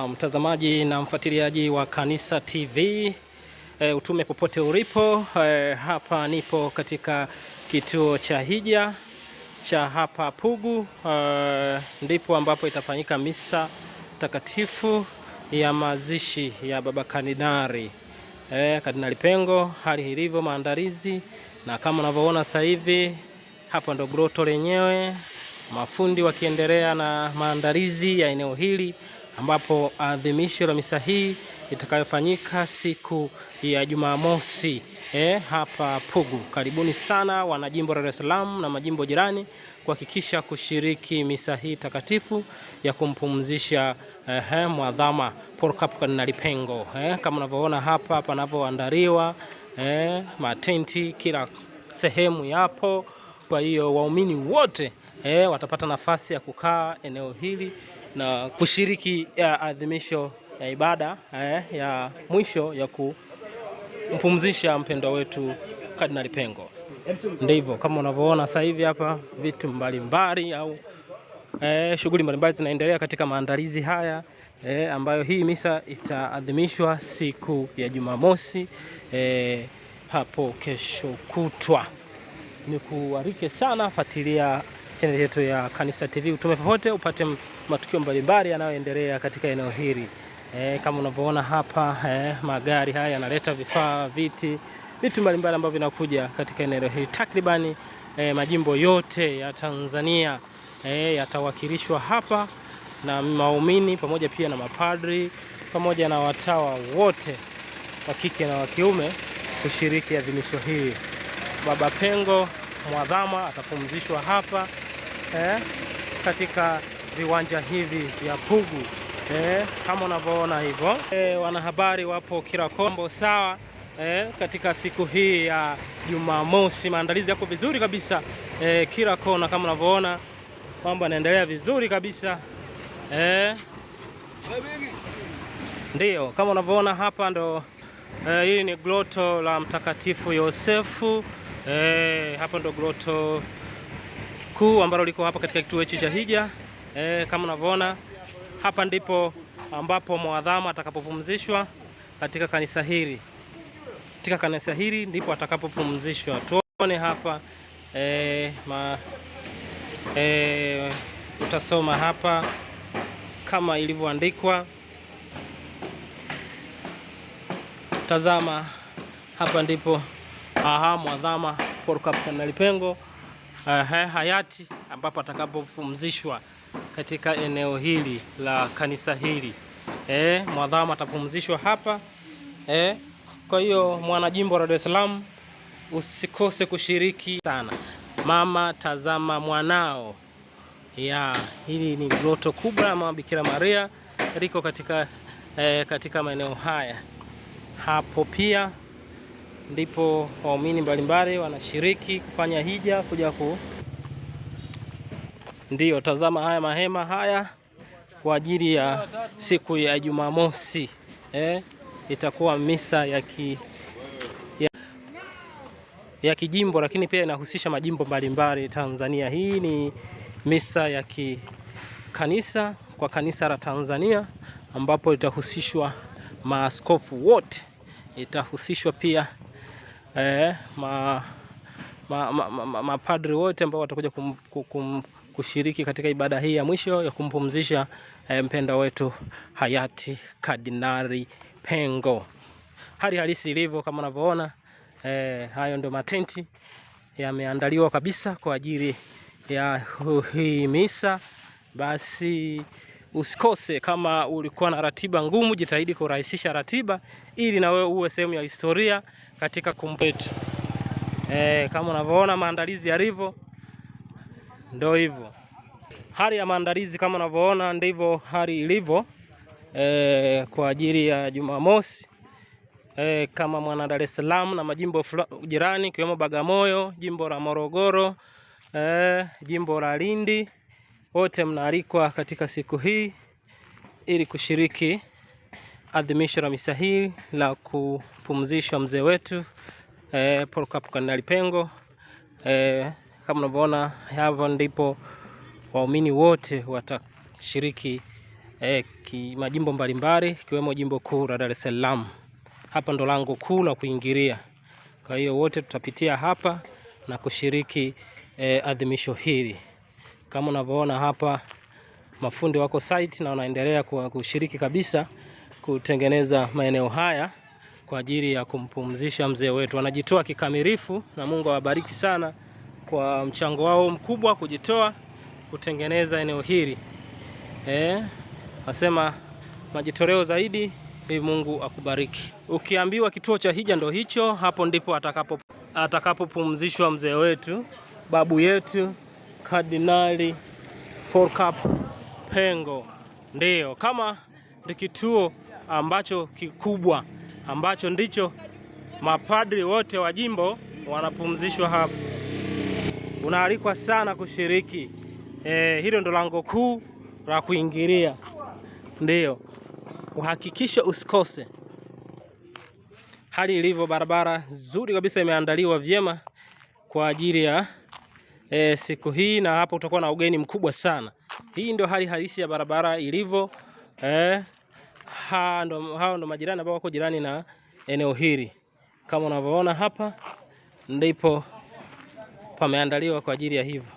Mtazamaji na mfuatiliaji wa Kanisa TV, utume popote ulipo, hapa nipo katika kituo cha hija cha hapa Pugu, ndipo ambapo itafanyika misa takatifu ya mazishi ya Baba Kardinali Pengo. Hali ilivyo maandalizi, na kama unavyoona sasa hivi hapa ndo groto lenyewe, mafundi wakiendelea na maandalizi ya eneo hili ambapo adhimisho la misa hii itakayofanyika siku ya Jumamosi hapa Pugu. Karibuni sana wana jimbo la Dar es Salaam na majimbo jirani kuhakikisha kushiriki misa hii takatifu ya kumpumzisha mwadhama Polycarp Kardinali Pengo. Kama unavyoona hapa panavyoandaliwa, matenti kila sehemu yapo. Kwa hiyo waumini wote watapata nafasi ya kukaa eneo hili na kushiriki adhimisho ya ibada ya mwisho ya kumpumzisha mpendwa wetu Kardinali Pengo. Ndivyo kama unavyoona sasa hivi hapa vitu mbalimbali au shughuli mbalimbali zinaendelea katika maandalizi haya ambayo hii misa itaadhimishwa siku ya Jumamosi hapo kesho kutwa. Nikualike sana, fuatilia channel yetu ya Kanisa TV utume popote upate matukio mbalimbali yanayoendelea katika eneo hili. Kama unavyoona hapa magari haya yanaleta vifaa, vitu mbalimbali ambavyo vinakuja katika eneo hili. Takribani majimbo yote ya Tanzania yatawakilishwa hapa na waumini pamoja pia na mapadri pamoja na watawa wote wa kike na wa kiume kushiriki adhimisho hili. Baba Pengo mwadhama atapumzishwa hapa katika viwanja hivi vya Pugu kama unavyoona hivyo. Wanahabari wapo kila kombo sawa katika siku hii ya Jumamosi. Maandalizi yako vizuri kabisa kila kona, kama unavyoona mambo yanaendelea vizuri kabisa Ndio kama unavyoona hapa ndo hili ni groto la Mtakatifu Yosefu. Hapa ndo groto kuu ambalo liko hapa katika kituo hichi cha hija. Kama unavyoona hapa ndipo ambapo mwadhama atakapopumzishwa katika kanisa hili. Katika kanisa hili ndipo atakapopumzishwa. Tuone hapa utasoma hapa kama ilivyoandikwa. Tazama hapa ndipo mwadhama Polycarp Kardinali Pengo hayati ambapo atakapopumzishwa katika eneo hili la kanisa hili. Mwadhama atapumzishwa hapa. Kwa hiyo mwana jimbo la Dar es Salaam usikose kushiriki sana. Mama tazama mwanao. Hili ni groto kubwa la Mama Bikira Maria liko katika maeneo haya. Hapo pia ndipo waumini mbalimbali wanashiriki kufanya hija kuja Ndio tazama haya mahema haya kwa ajili ya siku ya Jumamosi. Itakuwa misa ya kijimbo, lakini pia inahusisha majimbo mbalimbali Tanzania. Hii ni misa ya kikanisa kwa kanisa la Tanzania ambapo itahusishwa maaskofu wote, itahusishwa pia mapadri wote ambao watakuja kushiriki katika ibada hii ya mwisho ya kumpumzisha mpendwa wetu hayati Kardinali Pengo. Hali halisi ilivyo kama unavyoona, hayo ndio matenti yameandaliwa kabisa kwa ajili ya hii misa. Basi usikose, kama ulikuwa na ratiba ngumu, jitahidi kurahisisha ratiba ili na wewe uwe sehemu ya historia katika kumbukumbu. Kama unavyoona maandalizi yalivyo ndio hivyo. Hali ya maandalizi kama unavyoona ndivyo hali ilivyo kwa ajili ya Jumamosi. Kama mwana Dar es Salaam na majimbo jirani kiwemo Bagamoyo, jimbo la Morogoro, jimbo la Lindi, wote mnaalikwa katika siku hii ili kushiriki adhimisho la misa hii la kupumzisha mzee wetu Polycarp Kardinali Pengo. Kama unavyoona hapo ndipo waumini wote watashiriki majimbo mbalimbali ikiwemo jimbo kuu la Dar es Salaam. Hapa ndo lango kuu la kuingilia. Kwa hiyo wote tutapitia hapa na kushiriki adhimisho hili. Kama unavyoona hapa, mafundi wako site na wanaendelea kushiriki kabisa kutengeneza maeneo haya kwa ajili ya kumpumzisha mzee wetu. Wanajitoa kikamilifu na Mungu awabariki sana kwa mchango wao mkubwa kujitoa kutengeneza eneo hili. Nasema majitoleo zaidi, Mungu akubariki. Ukiambiwa kituo cha hija ndo hicho, hapo ndipo atakapopumzishwa mzee wetu, babu yetu Kardinali Polycarp Pengo. Ndio, kama ni kituo ambacho kikubwa ambacho ndicho mapadri wote wa jimbo wanapumzishwa hapa. Unaalikwa sana kushiriki. Hilo ndo lango kuu la kuingilia. Ndio, uhakikishe usikose. Hali ilivyo, barabara nzuri kabisa, imeandaliwa vyema kwa ajili ya siku hii, na hapo utakuwa na ugeni mkubwa sana. Hii ndio hali halisi ya barabara ilivyo. Hao ndo majirani ambao wako jirani na eneo hili. Kama unavyoona hapa, ndipo pameandaliwa kwa ajili ya hivyo.